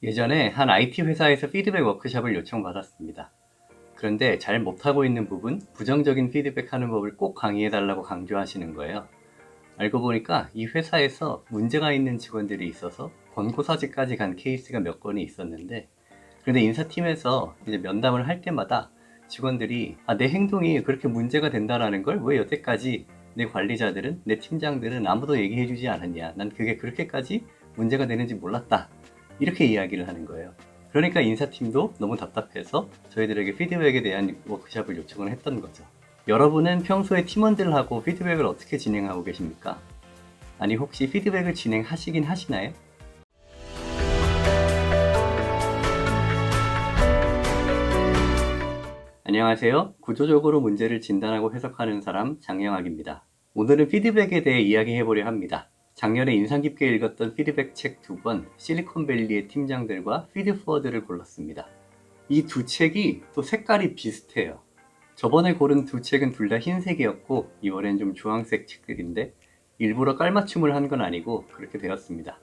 예전에 한 IT 회사에서 피드백 워크숍을 요청받았습니다. 그런데 잘 못하고 있는 부분, 부정적인 피드백 하는 법을 꼭 강의해달라고 강조하시는 거예요. 알고 보니까 이 회사에서 문제가 있는 직원들이 있어서 권고사직까지 간 케이스가 몇 건이 있었는데, 그런데 인사팀에서 이제 면담을 할 때마다 직원들이 내 행동이 그렇게 문제가 된다라는 걸 왜 여태까지 내 관리자들은, 내 팀장들은 아무도 얘기해주지 않았냐. 난 그게 그렇게까지 문제가 되는지 몰랐다. 이렇게 이야기를 하는 거예요. 그러니까 인사팀도 너무 답답해서 저희들에게 피드백에 대한 워크숍을 요청을 했던 거죠. 여러분은 평소에 팀원들하고 피드백을 어떻게 진행하고 계십니까? 아니 혹시 피드백을 진행하시긴 하시나요? 안녕하세요. 구조적으로 문제를 진단하고 해석하는 사람 장영학입니다. 오늘은 피드백에 대해 이야기해보려 합니다. 작년에 인상 깊게 읽었던 피드백 책 2권, 실리콘밸리의 팀장들과 피드포워드를 골랐습니다. 이 두 책이 또 색깔이 비슷해요. 저번에 고른 두 책은 둘 다 흰색이었고 이번엔 좀 주황색 책들인데 일부러 깔맞춤을 한 건 아니고 그렇게 되었습니다.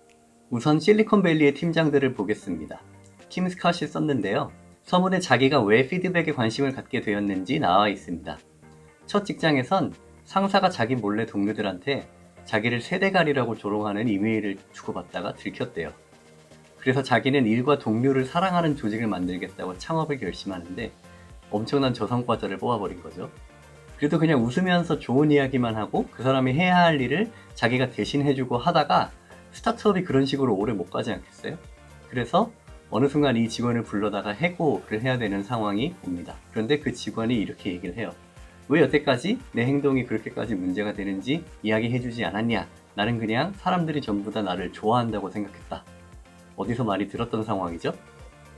우선 실리콘밸리의 팀장들을 보겠습니다. 팀 스캇이 썼는데요. 서문에 자기가 왜 피드백에 관심을 갖게 되었는지 나와 있습니다. 첫 직장에선 상사가 자기 몰래 동료들한테 자기를 세대갈이라고 조롱하는 이메일을 주고받다가 들켰대요. 그래서 자기는 일과 동료를 사랑하는 조직을 만들겠다고 창업을 결심하는데 엄청난 저성과자를 뽑아버린 거죠. 그래도 그냥 웃으면서 좋은 이야기만 하고 그 사람이 해야 할 일을 자기가 대신 해주고 하다가 스타트업이 그런 식으로 오래 못 가지 않겠어요? 그래서 어느 순간 이 직원을 불러다가 해고를 해야 되는 상황이 옵니다. 그런데 그 직원이 이렇게 얘기를 해요. 왜 여태까지 내 행동이 그렇게까지 문제가 되는지 이야기해주지 않았냐? 나는 그냥 사람들이 전부 다 나를 좋아한다고 생각했다. 어디서 많이 들었던 상황이죠?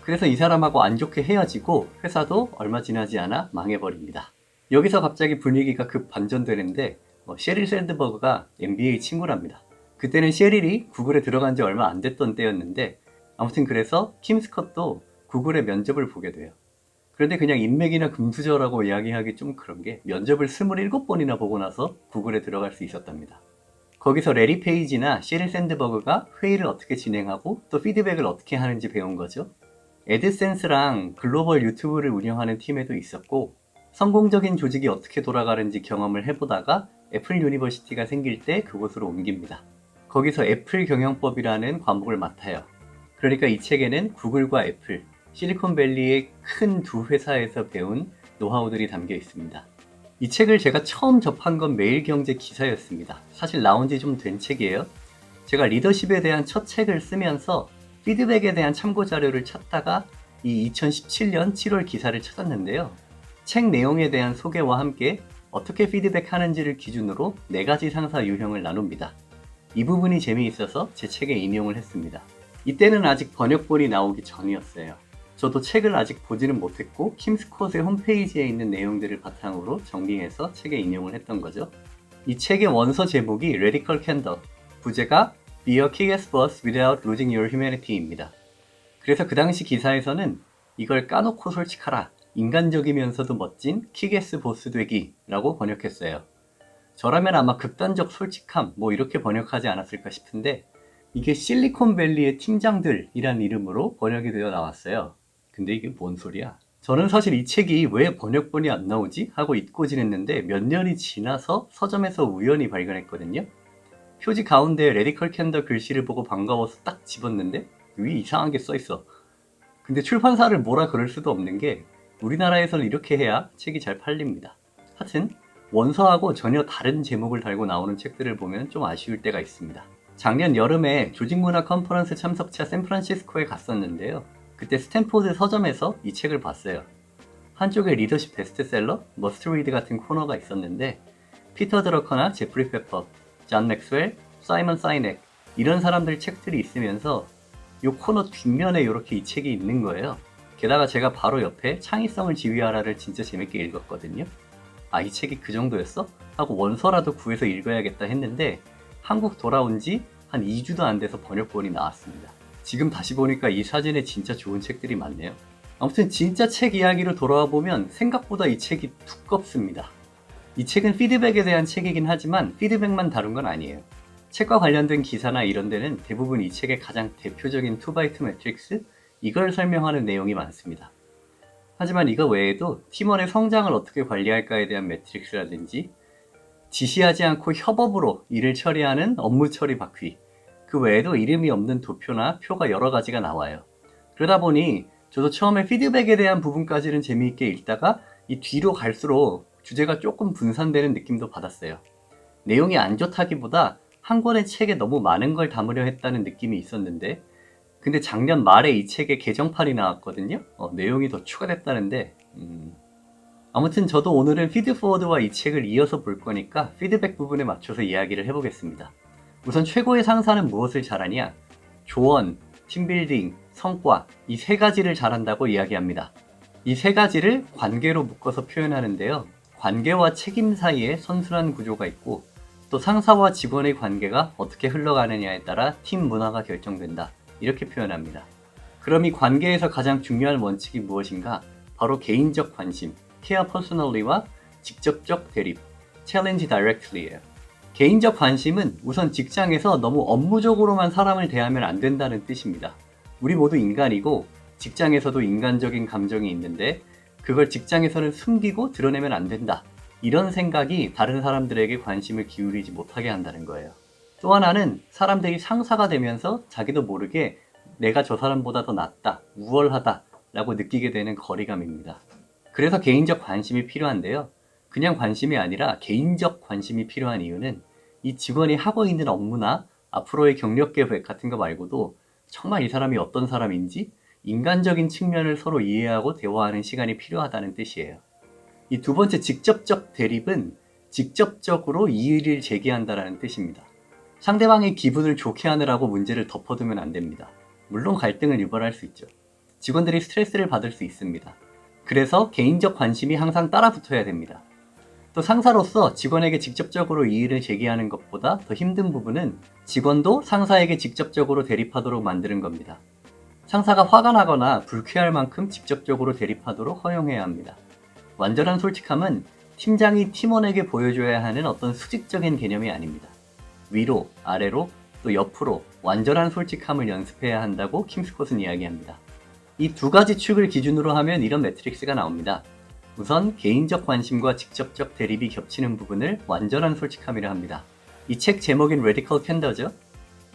그래서 이 사람하고 안 좋게 헤어지고 회사도 얼마 지나지 않아 망해버립니다. 여기서 갑자기 분위기가 급 반전되는데 셰릴 샌드버그가 MBA 친구랍니다. 그때는 셰릴이 구글에 들어간 지 얼마 안 됐던 때였는데 아무튼 그래서 킴 스컷도 구글의 면접을 보게 돼요. 그런데 그냥 인맥이나 금수저라고 이야기하기 좀 그런 게 면접을 27번이나 보고 나서 구글에 들어갈 수 있었답니다. 거기서 레리 페이지나 셰릴 샌드버그가 회의를 어떻게 진행하고 또 피드백을 어떻게 하는지 배운 거죠. 애드센스랑 글로벌 유튜브를 운영하는 팀에도 있었고 성공적인 조직이 어떻게 돌아가는지 경험을 해보다가 애플 유니버시티가 생길 때 그곳으로 옮깁니다. 거기서 애플 경영법이라는 과목을 맡아요. 그러니까 이 책에는 구글과 애플, 실리콘밸리의 큰 두 회사에서 배운 노하우들이 담겨 있습니다. 이 책을 제가 처음 접한 건 매일경제 기사였습니다. 사실 나온 지 좀 된 책이에요. 제가 리더십에 대한 첫 책을 쓰면서 피드백에 대한 참고 자료를 찾다가 이 2017년 7월 기사를 찾았는데요. 책 내용에 대한 소개와 함께 어떻게 피드백하는지를 기준으로 4가지 상사 유형을 나눕니다. 이 부분이 재미있어서 제 책에 인용을 했습니다. 이때는 아직 번역본이 나오기 전이었어요. 저도 책을 아직 보지는 못했고 킴 스콧의 홈페이지에 있는 내용들을 바탕으로 정리해서 책에 인용을 했던 거죠. 이 책의 원서 제목이 Radical Candor, 부제가 Be a kick-ass boss without losing your humanity입니다. 그래서 그 당시 기사에서는 이걸 까놓고 솔직하라, 인간적이면서도 멋진 킥에스 보스 되기라고 번역했어요. 저라면 아마 극단적 솔직함 이렇게 번역하지 않았을까 싶은데 이게 실리콘밸리의 팀장들이란 이름으로 번역이 되어 나왔어요. 근데 이게 뭔 소리야? 저는 사실 이 책이 왜 번역본이 안 나오지? 하고 잊고 지냈는데 몇 년이 지나서 서점에서 우연히 발견했거든요. 표지 가운데 레디컬 캔더 글씨를 보고 반가워서 딱 집었는데 위에 이상하게 써있어. 근데 출판사를 뭐라 그럴 수도 없는 게 우리나라에서는 이렇게 해야 책이 잘 팔립니다. 하여튼 원서하고 전혀 다른 제목을 달고 나오는 책들을 보면 좀 아쉬울 때가 있습니다. 작년 여름에 조직문화 컨퍼런스 참석차 샌프란시스코에 갔었는데요. 그때 스탠포드 서점에서 이 책을 봤어요. 한쪽에 리더십 베스트셀러, 머스트 리드 같은 코너가 있었는데 피터 드러커나 제프리 페퍼, 존 맥스웰, 사이먼 사이넥 이런 사람들 책들이 있으면서 이 코너 뒷면에 이렇게 이 책이 있는 거예요. 게다가 제가 바로 옆에 창의성을 지휘하라를 진짜 재밌게 읽었거든요. 이 책이 그 정도였어? 하고 원서라도 구해서 읽어야겠다 했는데 한국 돌아온 지 한 2주도 안 돼서 번역본이 나왔습니다. 지금 다시 보니까 이 사진에 진짜 좋은 책들이 많네요. 아무튼 진짜 책 이야기로 돌아와 보면 생각보다 이 책이 두껍습니다. 이 책은 피드백에 대한 책이긴 하지만 피드백만 다룬 건 아니에요. 책과 관련된 기사나 이런 데는 대부분 이 책의 가장 대표적인 2x2 매트릭스? 이걸 설명하는 내용이 많습니다. 하지만 이거 외에도 팀원의 성장을 어떻게 관리할까에 대한 매트릭스라든지 지시하지 않고 협업으로 일을 처리하는 업무 처리 바퀴, 그 외에도 이름이 없는 도표나 표가 여러 가지가 나와요. 그러다 보니 저도 처음에 피드백에 대한 부분까지는 재미있게 읽다가 이 뒤로 갈수록 주제가 조금 분산되는 느낌도 받았어요. 내용이 안 좋다기보다 한 권의 책에 너무 많은 걸 담으려 했다는 느낌이 있었는데, 근데 작년 말에 이 책의 개정판이 나왔거든요. 내용이 더 추가됐다는데 아무튼 저도 오늘은 피드포워드와 이 책을 이어서 볼 거니까 피드백 부분에 맞춰서 이야기를 해보겠습니다. 우선 최고의 상사는 무엇을 잘하냐? 조언, 팀빌딩, 성과, 이 세 가지를 잘한다고 이야기합니다. 이 세 가지를 관계로 묶어서 표현하는데요. 관계와 책임 사이에 선순환 구조가 있고, 또 상사와 직원의 관계가 어떻게 흘러가느냐에 따라 팀 문화가 결정된다. 이렇게 표현합니다. 그럼 이 관계에서 가장 중요한 원칙이 무엇인가? 바로 개인적 관심, care personally와 직접적 대립, challenge directly예요. 개인적 관심은 우선 직장에서 너무 업무적으로만 사람을 대하면 안 된다는 뜻입니다. 우리 모두 인간이고 직장에서도 인간적인 감정이 있는데 그걸 직장에서는 숨기고 드러내면 안 된다. 이런 생각이 다른 사람들에게 관심을 기울이지 못하게 한다는 거예요. 또 하나는 사람들이 상사가 되면서 자기도 모르게 내가 저 사람보다 더 낫다, 우월하다 라고 느끼게 되는 거리감입니다. 그래서 개인적 관심이 필요한데요. 그냥 관심이 아니라 개인적 관심이 필요한 이유는 이 직원이 하고 있는 업무나 앞으로의 경력 계획 같은 거 말고도 정말 이 사람이 어떤 사람인지 인간적인 측면을 서로 이해하고 대화하는 시간이 필요하다는 뜻이에요. 이 두 번째 직접적 대립은 직접적으로 이의를 제기한다는 뜻입니다. 상대방의 기분을 좋게 하느라고 문제를 덮어두면 안 됩니다. 물론 갈등을 유발할 수 있죠. 직원들이 스트레스를 받을 수 있습니다. 그래서 개인적 관심이 항상 따라붙어야 됩니다. 또 상사로서 직원에게 직접적으로 이의를 제기하는 것보다 더 힘든 부분은 직원도 상사에게 직접적으로 대립하도록 만드는 겁니다. 상사가 화가 나거나 불쾌할 만큼 직접적으로 대립하도록 허용해야 합니다. 완전한 솔직함은 팀장이 팀원에게 보여줘야 하는 어떤 수직적인 개념이 아닙니다. 위로, 아래로, 또 옆으로 완전한 솔직함을 연습해야 한다고 킴스콧은 이야기합니다. 이 두 가지 축을 기준으로 하면 이런 매트릭스가 나옵니다. 우선 개인적 관심과 직접적 대립이 겹치는 부분을 완전한 솔직함이라 합니다. 이 책 제목인 Radical Candor죠.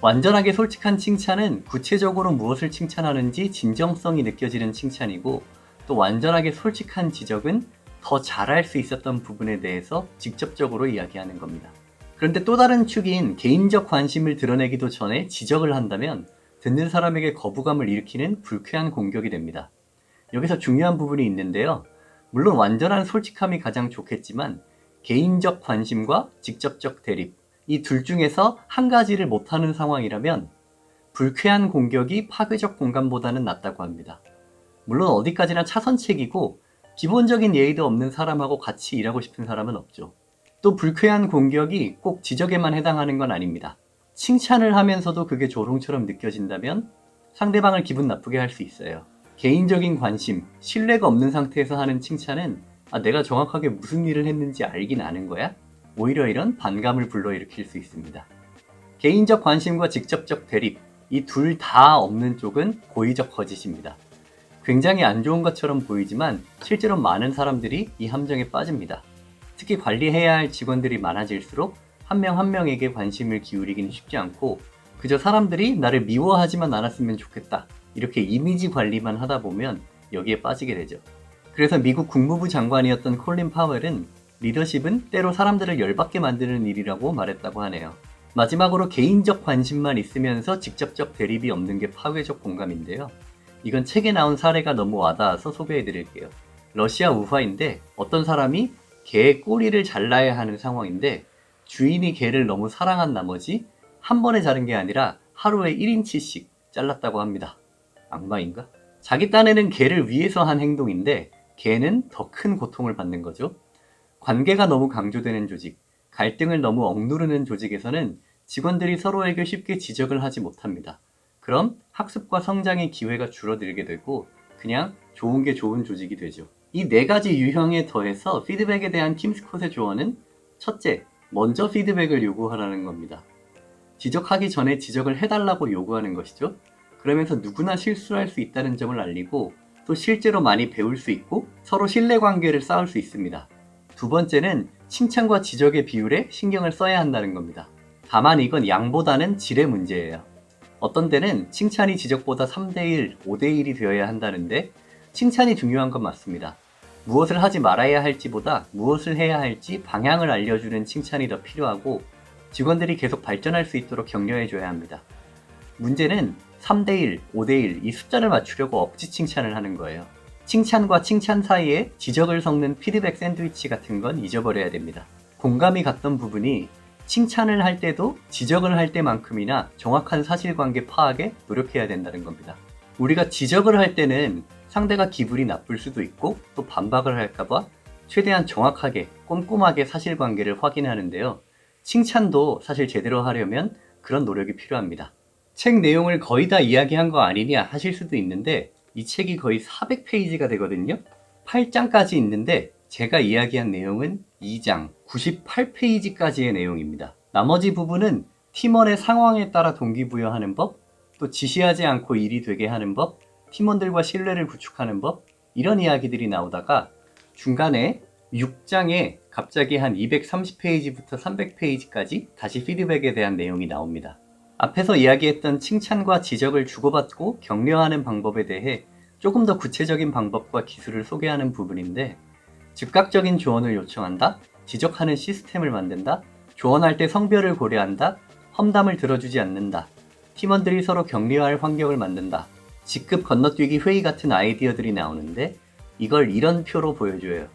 완전하게 솔직한 칭찬은 구체적으로 무엇을 칭찬하는지 진정성이 느껴지는 칭찬이고, 또 완전하게 솔직한 지적은 더 잘할 수 있었던 부분에 대해서 직접적으로 이야기하는 겁니다. 그런데 또 다른 축인 개인적 관심을 드러내기도 전에 지적을 한다면 듣는 사람에게 거부감을 일으키는 불쾌한 공격이 됩니다. 여기서 중요한 부분이 있는데요. 물론 완전한 솔직함이 가장 좋겠지만 개인적 관심과 직접적 대립, 이 둘 중에서 한 가지를 못하는 상황이라면 불쾌한 공격이 파괴적 공감보다는 낫다고 합니다. 물론 어디까지나 차선책이고 기본적인 예의도 없는 사람하고 같이 일하고 싶은 사람은 없죠. 또 불쾌한 공격이 꼭 지적에만 해당하는 건 아닙니다. 칭찬을 하면서도 그게 조롱처럼 느껴진다면 상대방을 기분 나쁘게 할 수 있어요. 개인적인 관심, 신뢰가 없는 상태에서 하는 칭찬은 내가 정확하게 무슨 일을 했는지 알긴 아는 거야? 오히려 이런 반감을 불러일으킬 수 있습니다. 개인적 관심과 직접적 대립, 이 둘 다 없는 쪽은 고의적 거짓입니다. 굉장히 안 좋은 것처럼 보이지만 실제로 많은 사람들이 이 함정에 빠집니다. 특히 관리해야 할 직원들이 많아질수록 한 명 한 명에게 관심을 기울이기는 쉽지 않고 그저 사람들이 나를 미워하지만 않았으면 좋겠다. 이렇게 이미지 관리만 하다 보면 여기에 빠지게 되죠. 그래서 미국 국무부 장관이었던 콜린 파웰은 리더십은 때로 사람들을 열받게 만드는 일이라고 말했다고 하네요. 마지막으로 개인적 관심만 있으면서 직접적 대립이 없는 게 파괴적 공감인데요. 이건 책에 나온 사례가 너무 와닿아서 소개해드릴게요. 러시아 우화인데 어떤 사람이 개의 꼬리를 잘라야 하는 상황인데 주인이 개를 너무 사랑한 나머지 한 번에 자른 게 아니라 하루에 1인치씩 잘랐다고 합니다. 악마인가? 자기 딴에는 개를 위해서 한 행동인데 개는 더 큰 고통을 받는 거죠. 관계가 너무 강조되는 조직, 갈등을 너무 억누르는 조직에서는 직원들이 서로에게 쉽게 지적을 하지 못합니다. 그럼 학습과 성장의 기회가 줄어들게 되고 그냥 좋은 게 좋은 조직이 되죠. 이 네 가지 유형에 더해서 피드백에 대한 킴스콧의 조언은 첫째, 먼저 피드백을 요구하라는 겁니다. 지적하기 전에 지적을 해달라고 요구하는 것이죠. 그러면서 누구나 실수할 수 있다는 점을 알리고 또 실제로 많이 배울 수 있고 서로 신뢰관계를 쌓을 수 있습니다. 두 번째는 칭찬과 지적의 비율에 신경을 써야 한다는 겁니다. 다만 이건 양보다는 질의 문제예요. 어떤 때는 칭찬이 지적보다 3대1, 5대1이 되어야 한다는데 칭찬이 중요한 건 맞습니다. 무엇을 하지 말아야 할지보다 무엇을 해야 할지 방향을 알려주는 칭찬이 더 필요하고 직원들이 계속 발전할 수 있도록 격려해줘야 합니다. 문제는 3대1, 5대1 이 숫자를 맞추려고 억지 칭찬을 하는 거예요. 칭찬과 칭찬 사이에 지적을 섞는 피드백 샌드위치 같은 건 잊어버려야 됩니다. 공감이 갔던 부분이 칭찬을 할 때도 지적을 할 때만큼이나 정확한 사실관계 파악에 노력해야 된다는 겁니다. 우리가 지적을 할 때는 상대가 기분이 나쁠 수도 있고 또 반박을 할까봐 최대한 정확하게 꼼꼼하게 사실관계를 확인하는데요. 칭찬도 사실 제대로 하려면 그런 노력이 필요합니다. 책 내용을 거의 다 이야기한 거 아니냐 하실 수도 있는데 이 책이 거의 400페이지가 되거든요. 8장까지 있는데 제가 이야기한 내용은 2장 98페이지까지의 내용입니다. 나머지 부분은 팀원의 상황에 따라 동기부여하는 법, 또 지시하지 않고 일이 되게 하는 법, 팀원들과 신뢰를 구축하는 법, 이런 이야기들이 나오다가 중간에 6장에 갑자기 한 230페이지부터 300페이지까지 다시 피드백에 대한 내용이 나옵니다. 앞에서 이야기했던 칭찬과 지적을 주고받고 격려하는 방법에 대해 조금 더 구체적인 방법과 기술을 소개하는 부분인데 즉각적인 조언을 요청한다, 지적하는 시스템을 만든다, 조언할 때 성별을 고려한다, 험담을 들어주지 않는다, 팀원들이 서로 격려할 환경을 만든다, 직급 건너뛰기 회의 같은 아이디어들이 나오는데 이걸 이런 표로 보여줘요.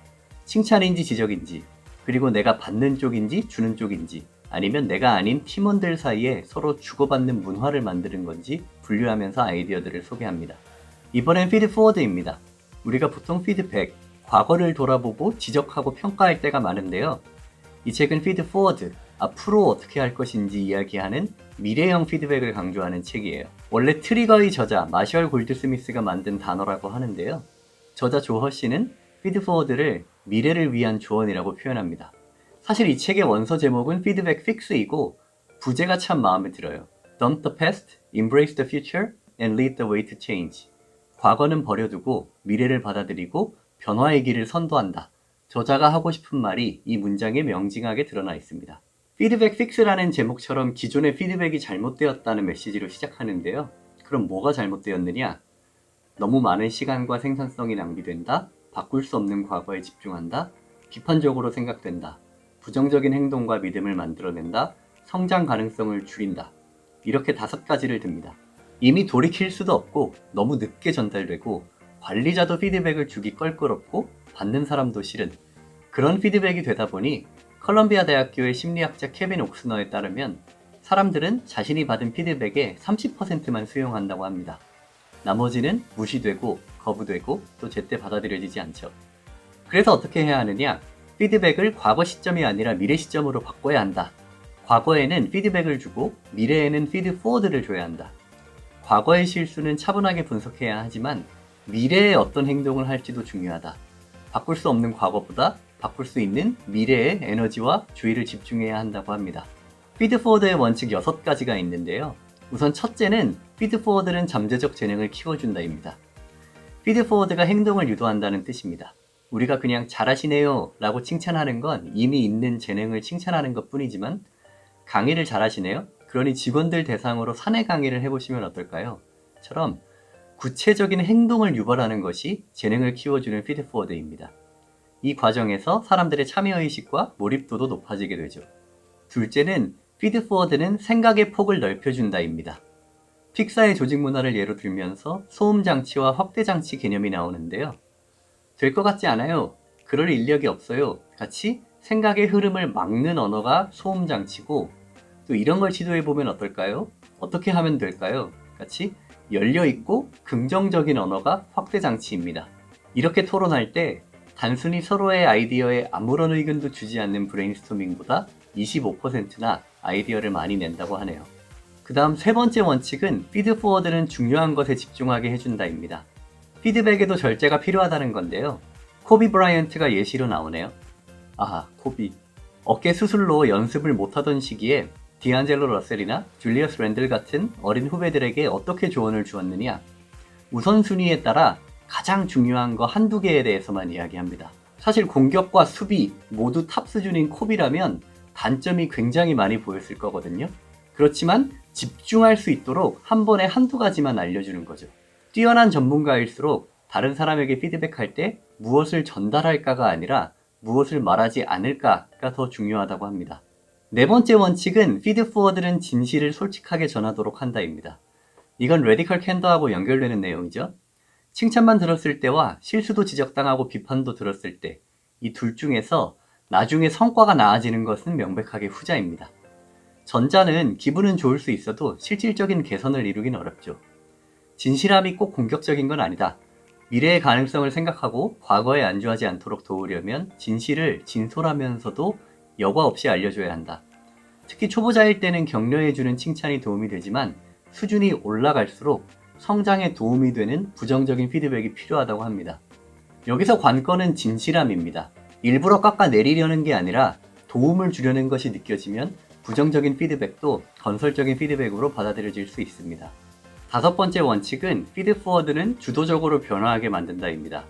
칭찬인지 지적인지, 그리고 내가 받는 쪽인지 주는 쪽인지, 아니면 내가 아닌 팀원들 사이에 서로 주고받는 문화를 만드는 건지 분류하면서 아이디어들을 소개합니다. 이번엔 피드포워드입니다. 우리가 보통 피드백, 과거를 돌아보고 지적하고 평가할 때가 많은데요. 이 책은 피드포워드, 앞으로 어떻게 할 것인지 이야기하는 미래형 피드백을 강조하는 책이에요. 원래 트리거의 저자 마셜 골드스미스가 만든 단어라고 하는데요. 저자 조허 씨는 피드포워드를 미래를 위한 조언이라고 표현합니다. 사실 이 책의 원서 제목은 피드백 픽스이고 부제가 참 마음에 들어요. Dump the past, embrace the future, and lead the way to change. 과거는 버려두고 미래를 받아들이고 변화의 길을 선도한다. 저자가 하고 싶은 말이 이 문장에 명징하게 드러나 있습니다. 피드백 픽스라는 제목처럼 기존의 피드백이 잘못되었다는 메시지로 시작하는데요. 그럼 뭐가 잘못되었느냐? 너무 많은 시간과 생산성이 낭비된다. 바꿀 수 없는 과거에 집중한다. 비판적으로 생각된다. 부정적인 행동과 믿음을 만들어낸다. 성장 가능성을 줄인다. 이렇게 5가지를 듭니다. 이미 돌이킬 수도 없고 너무 늦게 전달되고 관리자도 피드백을 주기 껄끄럽고 받는 사람도 싫은 그런 피드백이 되다 보니 컬럼비아 대학교의 심리학자 케빈 옥스너에 따르면 사람들은 자신이 받은 피드백의 30%만 수용한다고 합니다. 나머지는 무시되고 거부되고 또 제때 받아들여지지 않죠. 그래서 어떻게 해야 하느냐? 피드백을 과거 시점이 아니라 미래 시점으로 바꿔야 한다. 과거에는 피드백을 주고 미래에는 피드포워드를 줘야 한다. 과거의 실수는 차분하게 분석해야 하지만 미래에 어떤 행동을 할지도 중요하다. 바꿀 수 없는 과거보다 바꿀 수 있는 미래에 에너지와 주의를 집중해야 한다고 합니다. 피드포워드의 원칙 6가지가 있는데요. 우선 첫째는 피드포워드는 잠재적 재능을 키워준다입니다. 피드포워드가 행동을 유도한다는 뜻입니다. 우리가 그냥 잘하시네요 라고 칭찬하는 건 이미 있는 재능을 칭찬하는 것 뿐이지만 강의를 잘하시네요? 그러니 직원들 대상으로 사내 강의를 해보시면 어떨까요? 처럼 구체적인 행동을 유발하는 것이 재능을 키워주는 피드포워드입니다. 이 과정에서 사람들의 참여의식과 몰입도도 높아지게 되죠. 둘째는 피드포워드는 생각의 폭을 넓혀준다입니다. 픽사의 조직 문화를 예로 들면서 소음장치와 확대장치 개념이 나오는데요. 될 것 같지 않아요. 그럴 인력이 없어요. 같이 생각의 흐름을 막는 언어가 소음장치고 또 이런 걸 시도해보면 어떨까요? 어떻게 하면 될까요? 같이 열려있고 긍정적인 언어가 확대장치입니다. 이렇게 토론할 때 단순히 서로의 아이디어에 아무런 의견도 주지 않는 브레인스토밍보다 25%나 아이디어를 많이 낸다고 하네요. 그 다음 3번째 원칙은 피드포워드는 중요한 것에 집중하게 해준다입니다. 피드백에도 절제가 필요하다는 건데요. 코비 브라이언트가 예시로 나오네요. 코비. 어깨 수술로 연습을 못하던 시기에 디안젤로 러셀이나 줄리어스 랜들 같은 어린 후배들에게 어떻게 조언을 주었느냐? 우선순위에 따라 가장 중요한 거 한두 개에 대해서만 이야기합니다. 사실 공격과 수비 모두 탑 수준인 코비라면 단점이 굉장히 많이 보였을 거거든요. 그렇지만 집중할 수 있도록 한 번에 한두 가지만 알려주는 거죠. 뛰어난 전문가일수록 다른 사람에게 피드백할 때 무엇을 전달할까가 아니라 무엇을 말하지 않을까가 더 중요하다고 합니다. 네 번째 원칙은 피드포워드는 진실을 솔직하게 전하도록 한다입니다. 이건 레디컬 캔더하고 연결되는 내용이죠. 칭찬만 들었을 때와 실수도 지적당하고 비판도 들었을 때 이 둘 중에서 나중에 성과가 나아지는 것은 명백하게 후자입니다. 전자는 기분은 좋을 수 있어도 실질적인 개선을 이루긴 어렵죠. 진실함이 꼭 공격적인 건 아니다. 미래의 가능성을 생각하고 과거에 안주하지 않도록 도우려면 진실을 진솔하면서도 여과 없이 알려줘야 한다. 특히 초보자일 때는 격려해주는 칭찬이 도움이 되지만 수준이 올라갈수록 성장에 도움이 되는 부정적인 피드백이 필요하다고 합니다. 여기서 관건은 진실함입니다. 일부러 깎아내리려는 게 아니라 도움을 주려는 것이 느껴지면 부정적인 피드백도 건설적인 피드백으로 받아들여질 수 있습니다. 다섯 번째 원칙은 피드포워드는 주도적으로 변화하게 만든다입니다.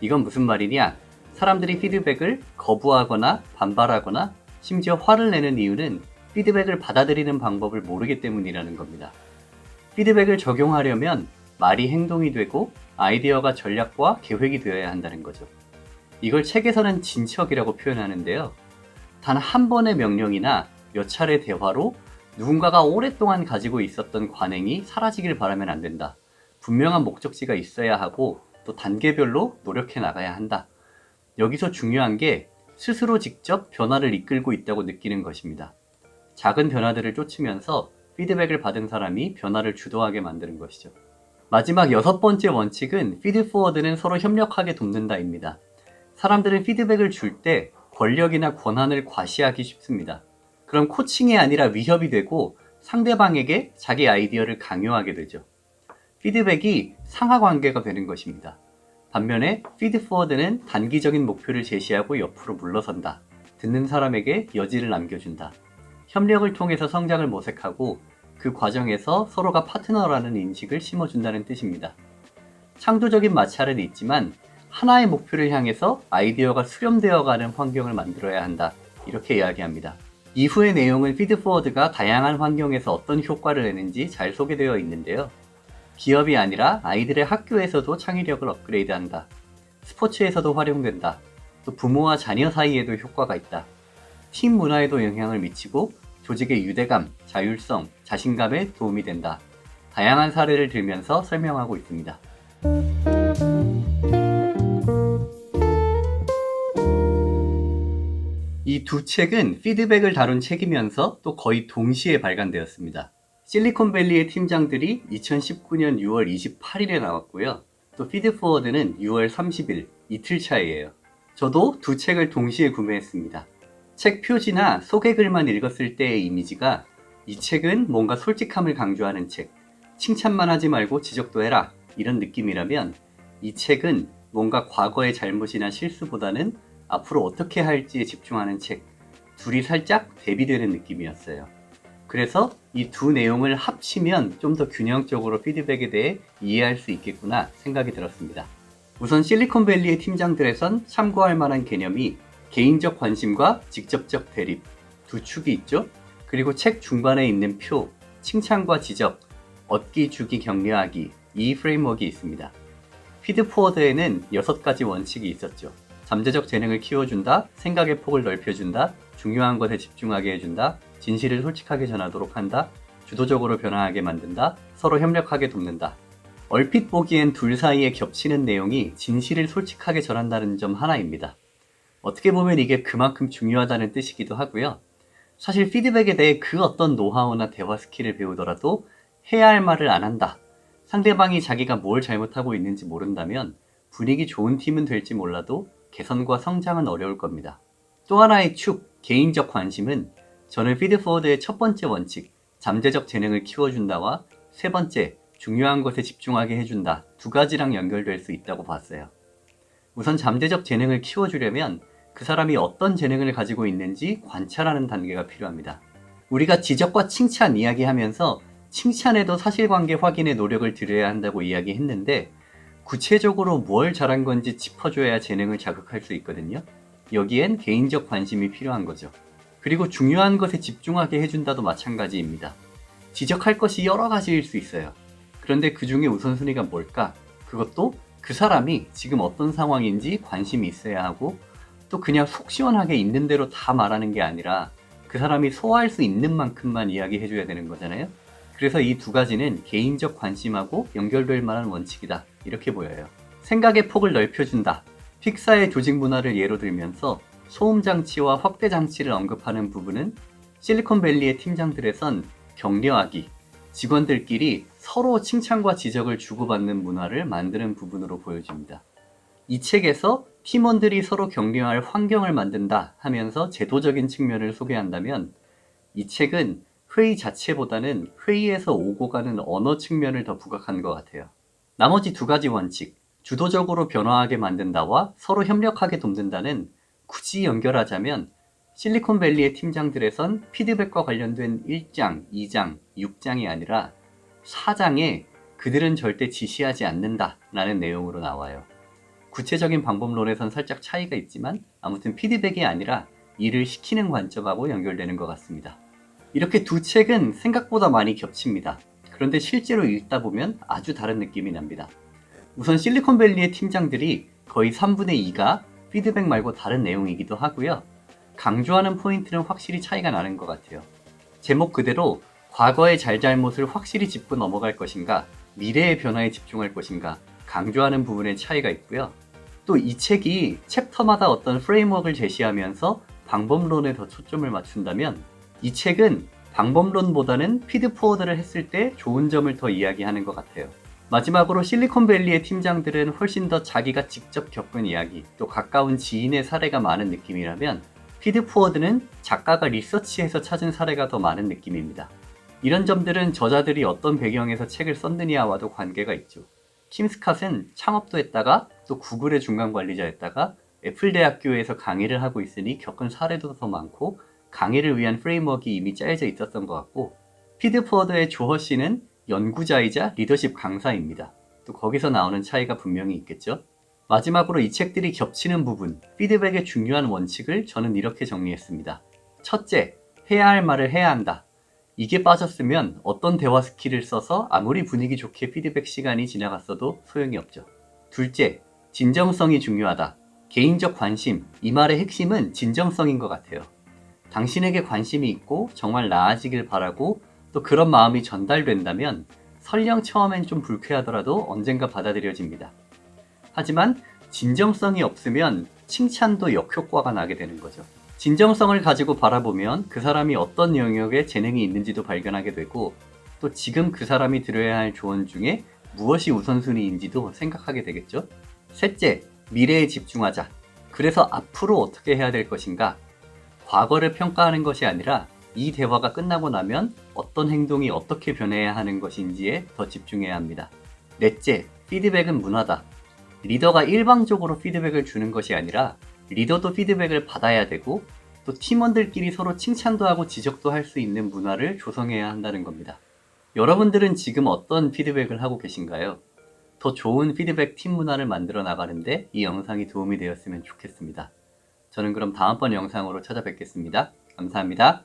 이건 무슨 말이냐? 사람들이 피드백을 거부하거나 반발하거나 심지어 화를 내는 이유는 피드백을 받아들이는 방법을 모르기 때문이라는 겁니다. 피드백을 적용하려면 말이 행동이 되고 아이디어가 전략과 계획이 되어야 한다는 거죠. 이걸 책에서는 진척이라고 표현하는데요. 단 한 번의 명령이나 몇 차례 대화로 누군가가 오랫동안 가지고 있었던 관행이 사라지길 바라면 안 된다. 분명한 목적지가 있어야 하고 또 단계별로 노력해 나가야 한다. 여기서 중요한 게 스스로 직접 변화를 이끌고 있다고 느끼는 것입니다. 작은 변화들을 쫓으면서 피드백을 받은 사람이 변화를 주도하게 만드는 것이죠. 마지막 여섯 번째 원칙은 피드포워드는 서로 협력하게 돕는다입니다. 사람들은 피드백을 줄 때 권력이나 권한을 과시하기 쉽습니다. 그럼 코칭이 아니라 위협이 되고 상대방에게 자기 아이디어를 강요하게 되죠. 피드백이 상하관계가 되는 것입니다. 반면에 피드포워드는 단기적인 목표를 제시하고 옆으로 물러선다. 듣는 사람에게 여지를 남겨준다. 협력을 통해서 성장을 모색하고 그 과정에서 서로가 파트너라는 인식을 심어준다는 뜻입니다. 창조적인 마찰은 있지만 하나의 목표를 향해서 아이디어가 수렴되어가는 환경을 만들어야 한다. 이렇게 이야기합니다. 이후의 내용은 피드포워드가 다양한 환경에서 어떤 효과를 내는지 잘 소개되어 있는데요. 기업이 아니라 아이들의 학교에서도 창의력을 업그레이드한다. 스포츠에서도 활용된다. 또 부모와 자녀 사이에도 효과가 있다. 팀 문화에도 영향을 미치고 조직의 유대감, 자율성, 자신감에 도움이 된다. 다양한 사례를 들면서 설명하고 있습니다. 이 두 책은 피드백을 다룬 책이면서 또 거의 동시에 발간되었습니다. 실리콘밸리의 팀장들이 2019년 6월 28일에 나왔고요. 또 피드포워드는 6월 30일, 이틀 차이에요. 저도 두 책을 동시에 구매했습니다. 책 표지나 소개글만 읽었을 때의 이미지가 이 책은 뭔가 솔직함을 강조하는 책, 칭찬만 하지 말고 지적도 해라 이런 느낌이라면 이 책은 뭔가 과거의 잘못이나 실수보다는 앞으로 어떻게 할지에 집중하는 책, 둘이 살짝 대비되는 느낌이었어요. 그래서 이 두 내용을 합치면 좀 더 균형적으로 피드백에 대해 이해할 수 있겠구나 생각이 들었습니다. 우선 실리콘밸리의 팀장들에선 참고할 만한 개념이 개인적 관심과 직접적 대립, 두 축이 있죠. 그리고 책 중간에 있는 표, 칭찬과 지적, 얻기, 주기, 격려하기 이 프레임워크가 있습니다. 피드포워드에는 6가지 원칙이 있었죠. 잠재적 재능을 키워준다, 생각의 폭을 넓혀준다, 중요한 것에 집중하게 해준다, 진실을 솔직하게 전하도록 한다, 주도적으로 변화하게 만든다, 서로 협력하게 돕는다. 얼핏 보기엔 둘 사이에 겹치는 내용이 진실을 솔직하게 전한다는 점 하나입니다. 어떻게 보면 이게 그만큼 중요하다는 뜻이기도 하고요. 사실 피드백에 대해 그 어떤 노하우나 대화 스킬을 배우더라도 해야 할 말을 안 한다. 상대방이 자기가 뭘 잘못하고 있는지 모른다면 분위기 좋은 팀은 될지 몰라도 개선과 성장은 어려울 겁니다. 또 하나의 축, 개인적 관심은 저는 피드포워드의 첫 번째 원칙, 잠재적 재능을 키워준다와 세 번째, 중요한 것에 집중하게 해준다 두 가지랑 연결될 수 있다고 봤어요. 우선 잠재적 재능을 키워주려면 그 사람이 어떤 재능을 가지고 있는지 관찰하는 단계가 필요합니다. 우리가 지적과 칭찬 이야기하면서 칭찬에도 사실관계 확인에 노력을 들여야 한다고 이야기했는데 구체적으로 뭘 잘한 건지 짚어줘야 재능을 자극할 수 있거든요. 여기엔 개인적 관심이 필요한 거죠. 그리고 중요한 것에 집중하게 해준다도 마찬가지입니다. 지적할 것이 여러 가지일 수 있어요. 그런데 그 중에 우선순위가 뭘까? 그것도 그 사람이 지금 어떤 상황인지 관심이 있어야 하고 또 그냥 속 시원하게 있는 대로 다 말하는 게 아니라 그 사람이 소화할 수 있는 만큼만 이야기해줘야 되는 거잖아요. 그래서 이 두 가지는 개인적 관심하고 연결될 만한 원칙이다. 이렇게 보여요. 생각의 폭을 넓혀준다. 픽사의 조직 문화를 예로 들면서 소음장치와 확대장치를 언급하는 부분은 실리콘밸리의 팀장들에선 격려하기, 직원들끼리 서로 칭찬과 지적을 주고받는 문화를 만드는 부분으로 보여집니다. 이 책에서 팀원들이 서로 격려할 환경을 만든다 하면서 제도적인 측면을 소개한다면 이 책은 회의 자체보다는 회의에서 오고 가는 언어 측면을 더 부각한 것 같아요. 나머지 두 가지 원칙, 주도적으로 변화하게 만든다와 서로 협력하게 돕는다는 굳이 연결하자면 실리콘밸리의 팀장들에선 피드백과 관련된 1장, 2장, 6장이 아니라 4장에 그들은 절대 지시하지 않는다 라는 내용으로 나와요. 구체적인 방법론에선 살짝 차이가 있지만 아무튼 피드백이 아니라 일을 시키는 관점하고 연결되는 것 같습니다. 이렇게 두 책은 생각보다 많이 겹칩니다. 그런데 실제로 읽다 보면 아주 다른 느낌이 납니다. 우선 실리콘밸리의 팀장들이 거의 3분의 2가 피드백 말고 다른 내용이기도 하고요. 강조하는 포인트는 확실히 차이가 나는 것 같아요. 제목 그대로 과거의 잘잘못을 확실히 짚고 넘어갈 것인가, 미래의 변화에 집중할 것인가 강조하는 부분에 차이가 있고요. 또 이 책이 챕터마다 어떤 프레임워크를 제시하면서 방법론에 더 초점을 맞춘다면 이 책은 방법론보다는 피드포워드를 했을 때 좋은 점을 더 이야기하는 것 같아요. 마지막으로 실리콘밸리의 팀장들은 훨씬 더 자기가 직접 겪은 이야기, 또 가까운 지인의 사례가 많은 느낌이라면 피드포워드는 작가가 리서치해서 찾은 사례가 더 많은 느낌입니다. 이런 점들은 저자들이 어떤 배경에서 책을 썼느냐와도 관계가 있죠. 킴 스캇은 창업도 했다가 또 구글의 중간 관리자였다가 애플 대학교에서 강의를 하고 있으니 겪은 사례도 더 많고 강의를 위한 프레임워크가 이미 짜여져 있었던 것 같고 피드포워드의 조허 씨는 연구자이자 리더십 강사입니다. 또 거기서 나오는 차이가 분명히 있겠죠. 마지막으로 이 책들이 겹치는 부분, 피드백의 중요한 원칙을 저는 이렇게 정리했습니다. 첫째, 해야 할 말을 해야 한다. 이게 빠졌으면 어떤 대화 스킬을 써서 아무리 분위기 좋게 피드백 시간이 지나갔어도 소용이 없죠. 둘째, 진정성이 중요하다. 개인적 관심, 이 말의 핵심은 진정성인 것 같아요. 당신에게 관심이 있고 정말 나아지길 바라고 또 그런 마음이 전달된다면 설령 처음엔 좀 불쾌하더라도 언젠가 받아들여집니다. 하지만 진정성이 없으면 칭찬도 역효과가 나게 되는 거죠. 진정성을 가지고 바라보면 그 사람이 어떤 영역에 재능이 있는지도 발견하게 되고 또 지금 그 사람이 들어야 할 조언 중에 무엇이 우선순위인지도 생각하게 되겠죠. 셋째, 미래에 집중하자. 그래서 앞으로 어떻게 해야 될 것인가? 과거를 평가하는 것이 아니라 이 대화가 끝나고 나면 어떤 행동이 어떻게 변해야 하는 것인지에 더 집중해야 합니다. 넷째, 피드백은 문화다. 리더가 일방적으로 피드백을 주는 것이 아니라 리더도 피드백을 받아야 되고 또 팀원들끼리 서로 칭찬도 하고 지적도 할 수 있는 문화를 조성해야 한다는 겁니다. 여러분들은 지금 어떤 피드백을 하고 계신가요? 더 좋은 피드백 팀 문화를 만들어 나가는데 이 영상이 도움이 되었으면 좋겠습니다. 저는 그럼 다음번 영상으로 찾아뵙겠습니다. 감사합니다.